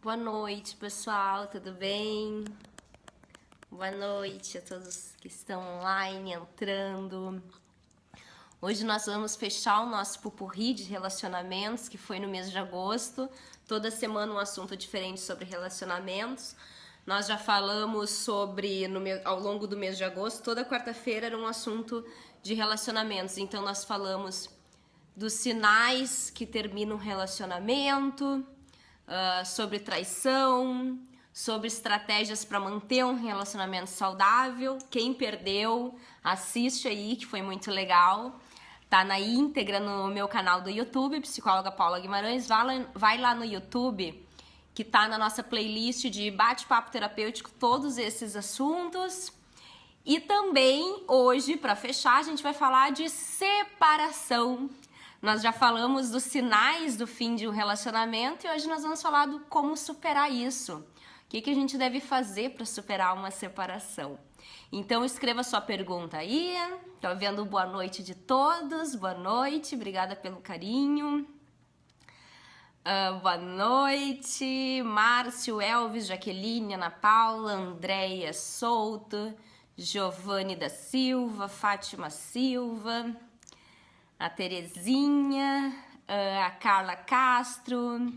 Boa noite, pessoal, tudo bem? Boa noite a todos que estão online, entrando. Hoje nós vamos fechar o nosso pupurri de relacionamentos, que foi no mês de agosto. Toda semana um assunto diferente sobre relacionamentos. Nós já falamos sobre, ao longo do mês de agosto, toda quarta-feira era um assunto de relacionamentos. Então nós falamos dos sinais que terminam um relacionamento, sobre traição, sobre estratégias para manter um relacionamento saudável. Quem perdeu, assiste aí, que foi muito legal. Tá na íntegra no meu canal do YouTube, Psicóloga Paula Guimarães. Vai lá no YouTube, que tá na nossa playlist de bate-papo terapêutico, todos esses assuntos. E também, hoje, para fechar, a gente vai falar de separação. Nós já falamos dos sinais do fim de um relacionamento e hoje nós vamos falar do como superar isso. O que a gente deve fazer para superar uma separação. Então escreva sua pergunta aí. Tô vendo boa noite de todos. Boa noite, obrigada pelo carinho. Boa noite, Márcio, Elvis, Jaqueline, Ana Paula, Andréia Souto, Giovanni da Silva, Fátima Silva, a Terezinha, a Carla Castro,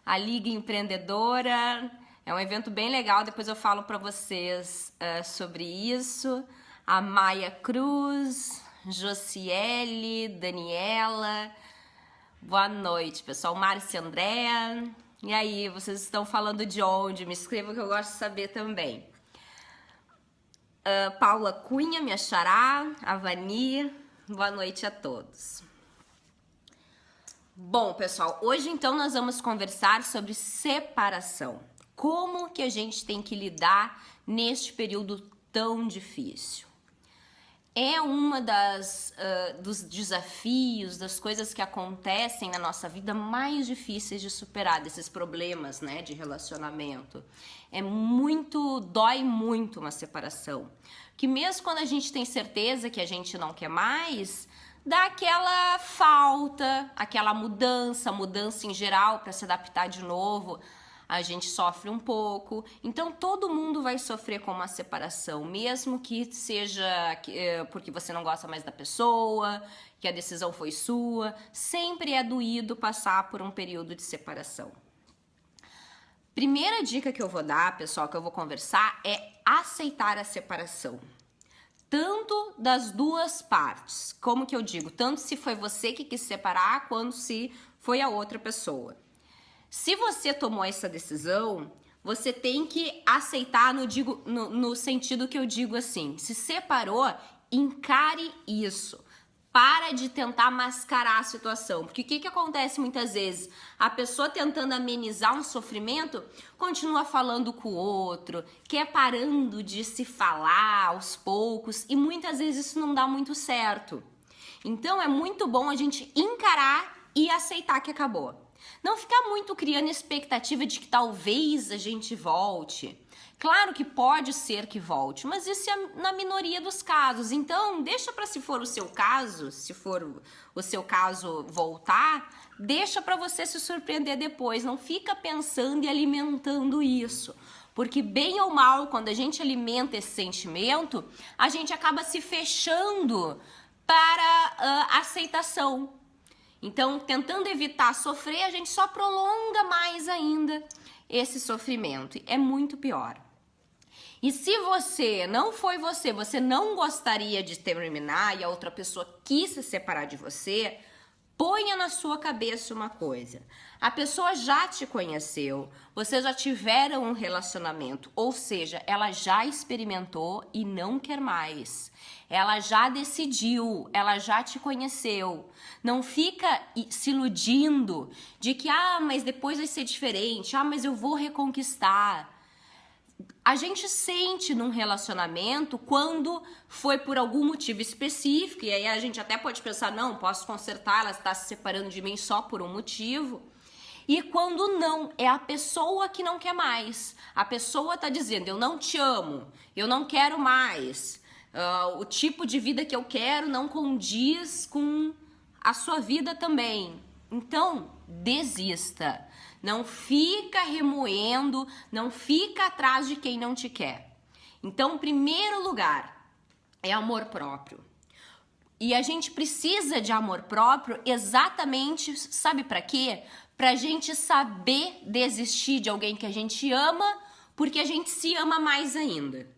a Liga Empreendedora. É um evento bem legal, depois eu falo para vocês sobre isso. A Maia Cruz, Josiele, Daniela. Boa noite, pessoal. Márcia, Andréa. E aí, vocês estão falando de onde? Me escrevam que eu gosto de saber também. Paula Cunha, minha xará, a Vani. Boa noite a todos. Bom, pessoal, hoje então nós vamos conversar sobre separação. Como que a gente tem que lidar neste período tão difícil? É uma dos desafios, das coisas que acontecem na nossa vida mais difíceis de superar, desses problemas, né, de relacionamento. Dói muito uma separação. Que mesmo quando a gente tem certeza que a gente não quer mais, dá aquela falta, aquela mudança em geral para se adaptar de novo. A gente sofre um pouco, então todo mundo vai sofrer com uma separação, mesmo que seja porque você não gosta mais da pessoa, que a decisão foi sua, sempre é doído passar por um período de separação. Primeira dica que eu vou dar, pessoal, que eu vou conversar, é aceitar a separação. Tanto das duas partes, como que eu digo, tanto se foi você que quis separar, quanto se foi a outra pessoa. Se você tomou essa decisão, você tem que aceitar no sentido que eu digo assim, se separou, encare isso. Para de tentar mascarar a situação, porque o que acontece muitas vezes? A pessoa tentando amenizar um sofrimento, continua falando com o outro, quer parando de se falar aos poucos, e muitas vezes isso não dá muito certo. Então é muito bom a gente encarar e aceitar que acabou. Não ficar muito criando expectativa de que talvez a gente volte. Claro que pode ser que volte, mas isso é na minoria dos casos. Então, deixa para se for o seu caso, se for o seu caso voltar, deixa para você se surpreender depois. Não fica pensando e alimentando isso. Porque bem ou mal, quando a gente alimenta esse sentimento, a gente acaba se fechando para a aceitação. Então, tentando evitar sofrer, a gente só prolonga mais ainda esse sofrimento. É muito pior. E se você não gostaria de terminar e a outra pessoa quis se separar de você, ponha na sua cabeça uma coisa. A pessoa já te conheceu, vocês já tiveram um relacionamento, ou seja, ela já experimentou e não quer mais. Ela já decidiu, ela já te conheceu. Não fica se iludindo de que, mas depois vai ser diferente, mas eu vou reconquistar. A gente sente num relacionamento quando foi por algum motivo específico, e aí a gente até pode pensar, não, posso consertar, ela está se separando de mim só por um motivo. E quando não, é a pessoa que não quer mais. A pessoa está dizendo, eu não te amo, eu não quero mais. O tipo de vida que eu quero não condiz com a sua vida também. Então, desista. Não fica remoendo, não fica atrás de quem não te quer. Então, em primeiro lugar, é amor próprio. E a gente precisa de amor próprio exatamente, sabe para quê? Pra gente saber desistir de alguém que a gente ama, porque a gente se ama mais ainda.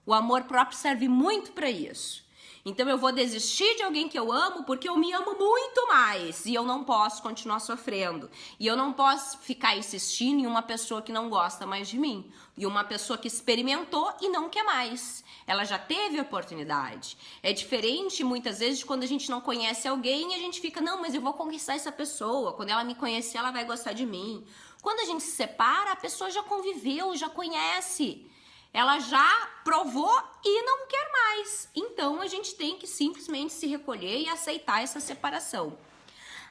O amor próprio serve muito para isso. Então eu vou desistir de alguém que eu amo porque eu me amo muito mais e eu não posso continuar sofrendo. E eu não posso ficar insistindo em uma pessoa que não gosta mais de mim. E uma pessoa que experimentou e não quer mais. Ela já teve a oportunidade. É diferente muitas vezes de quando a gente não conhece alguém e a gente fica, não, mas eu vou conquistar essa pessoa. Quando ela me conhecer, ela vai gostar de mim. Quando a gente se separa, a pessoa já conviveu, já conhece. Ela já provou e não quer mais. Então, a gente tem que simplesmente se recolher e aceitar essa separação.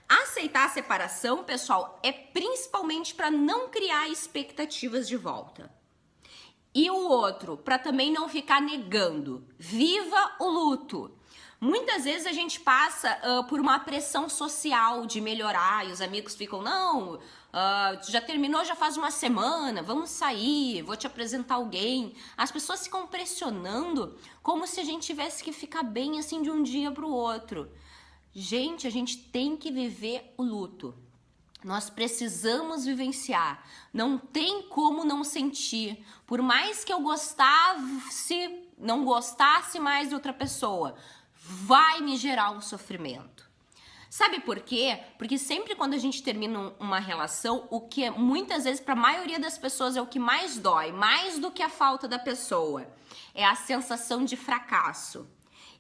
Aceitar a separação, pessoal, é principalmente para não criar expectativas de volta. E o outro, para também não ficar negando. Viva o luto. Muitas vezes a gente passa por uma pressão social de melhorar e os amigos ficam, não, já terminou já faz uma semana, vamos sair, vou te apresentar alguém. As pessoas ficam pressionando como se a gente tivesse que ficar bem assim de um dia para o outro. Gente, a gente tem que viver o luto. Nós precisamos vivenciar. Não tem como não sentir. Por mais que eu não gostasse mais de outra pessoa, vai me gerar um sofrimento. Sabe por quê? Porque sempre quando a gente termina uma relação, o que muitas vezes para a maioria das pessoas é o que mais dói, mais do que a falta da pessoa, é a sensação de fracasso.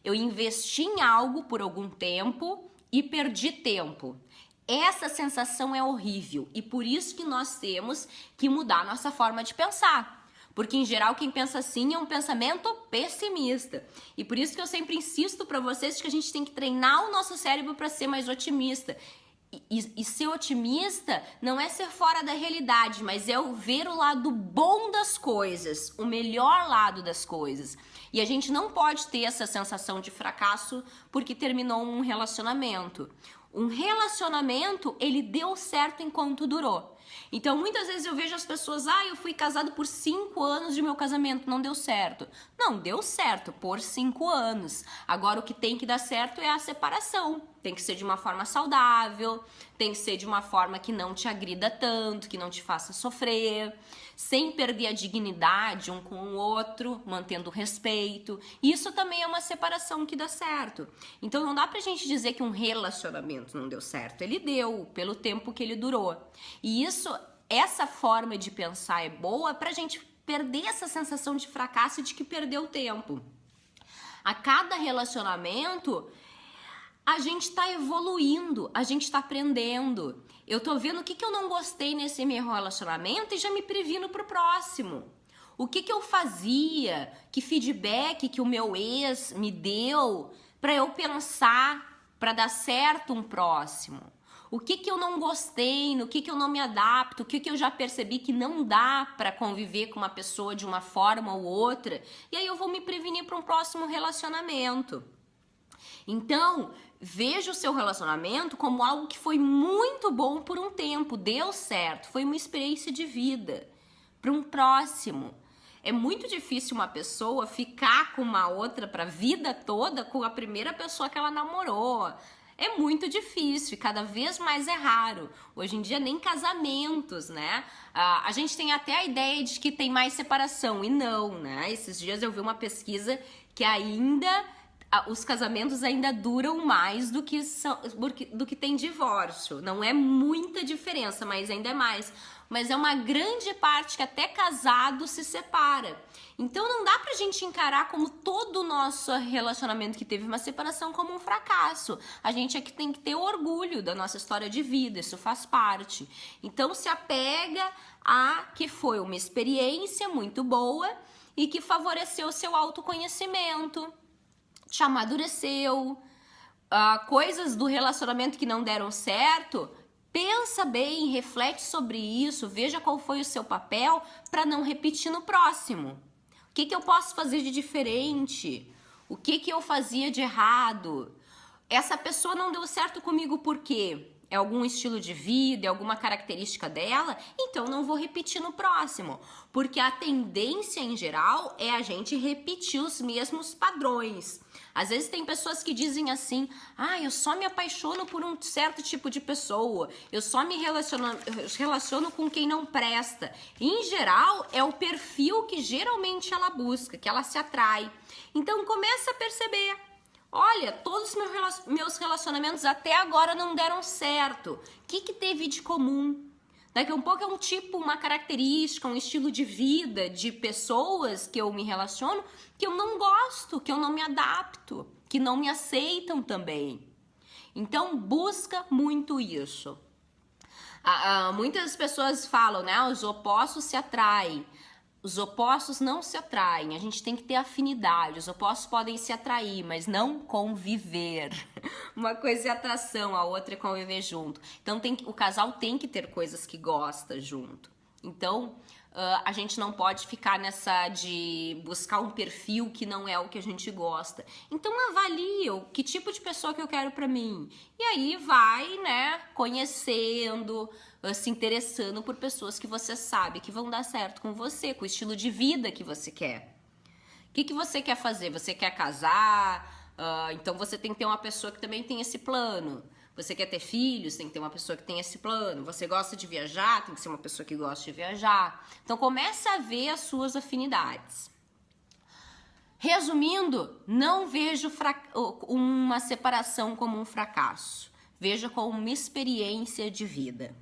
Eu investi em algo por algum tempo e perdi tempo. Essa sensação é horrível e por isso que nós temos que mudar nossa forma de pensar. Porque, em geral, quem pensa assim é um pensamento pessimista. E por isso que eu sempre insisto para vocês que a gente tem que treinar o nosso cérebro para ser mais otimista. E ser otimista não é ser fora da realidade, mas é o ver o lado bom das coisas, o melhor lado das coisas. E a gente não pode ter essa sensação de fracasso porque terminou um relacionamento. Um relacionamento, ele deu certo enquanto durou. Então, muitas vezes eu vejo as pessoas, eu fui casado por 5 anos de meu casamento, não deu certo. Não, deu certo por 5 anos. Agora, o que tem que dar certo é a separação. Tem que ser de uma forma saudável, tem que ser de uma forma que não te agrida tanto, que não te faça sofrer, sem perder a dignidade um com o outro, mantendo o respeito. Isso também é uma separação que dá certo. Então não dá pra gente dizer que um relacionamento não deu certo. Ele deu, pelo tempo que ele durou. E essa forma de pensar é boa pra gente perder essa sensação de fracasso e de que perdeu tempo. A cada relacionamento, a gente tá evoluindo, a gente tá aprendendo. Eu tô vendo o que eu não gostei nesse meu relacionamento e já me previno pro próximo. O que eu fazia, que feedback que o meu ex me deu pra eu pensar, pra dar certo um próximo. O que eu não gostei, no que eu não me adapto, o que eu já percebi que não dá pra conviver com uma pessoa de uma forma ou outra. E aí eu vou me prevenir para um próximo relacionamento. Então, veja o seu relacionamento como algo que foi muito bom por um tempo, deu certo, foi uma experiência de vida para um próximo. É muito difícil uma pessoa ficar com uma outra para a vida toda com a primeira pessoa que ela namorou. É muito difícil e cada vez mais é raro. Hoje em dia nem casamentos, né? A gente tem até a ideia de que tem mais separação e não, né? Esses dias eu vi uma pesquisa que os casamentos ainda duram mais do que tem divórcio. Não é muita diferença, mas ainda é mais. Mas é uma grande parte que até casado se separa. Então não dá pra gente encarar como todo o nosso relacionamento que teve uma separação como um fracasso. A gente é que tem que ter orgulho da nossa história de vida, isso faz parte. Então se apega a que foi uma experiência muito boa e que favoreceu o seu autoconhecimento, te amadureceu, coisas do relacionamento que não deram certo, pensa bem, reflete sobre isso, veja qual foi o seu papel para não repetir no próximo. O que eu posso fazer de diferente? O que eu fazia de errado? Essa pessoa não deu certo comigo por quê? é algum estilo de vida, é alguma característica dela, então não vou repetir no próximo, porque a tendência em geral é a gente repetir os mesmos padrões. Às vezes tem pessoas que dizem assim, eu só me apaixono por um certo tipo de pessoa, eu só me relaciono com quem não presta. Em geral, é o perfil que geralmente ela busca, que ela se atrai. Então começa a perceber. Olha, todos os meus relacionamentos até agora não deram certo. O que teve de comum? Daqui a um pouco é um tipo, uma característica, um estilo de vida de pessoas que eu me relaciono que eu não gosto, que eu não me adapto, que não me aceitam também. Então, busca muito isso. Muitas pessoas falam, né? Os opostos se atraem. Os opostos não se atraem, a gente tem que ter afinidade. Os opostos podem se atrair, mas não conviver. Uma coisa é atração, a outra é conviver junto. Então o casal tem que ter coisas que gosta junto. Então a gente não pode ficar nessa de buscar um perfil que não é o que a gente gosta. Então avalia o que tipo de pessoa que eu quero pra mim. E aí vai, né, conhecendo, se interessando por pessoas que você sabe que vão dar certo com você, com o estilo de vida que você quer. O que você quer fazer? Você quer casar? Então você tem que ter uma pessoa que também tem esse plano. Você quer ter filhos? Tem que ter uma pessoa que tem esse plano. Você gosta de viajar? Tem que ser uma pessoa que gosta de viajar. Então começa a ver as suas afinidades. Resumindo, não vejo uma separação como um fracasso. Veja como uma experiência de vida.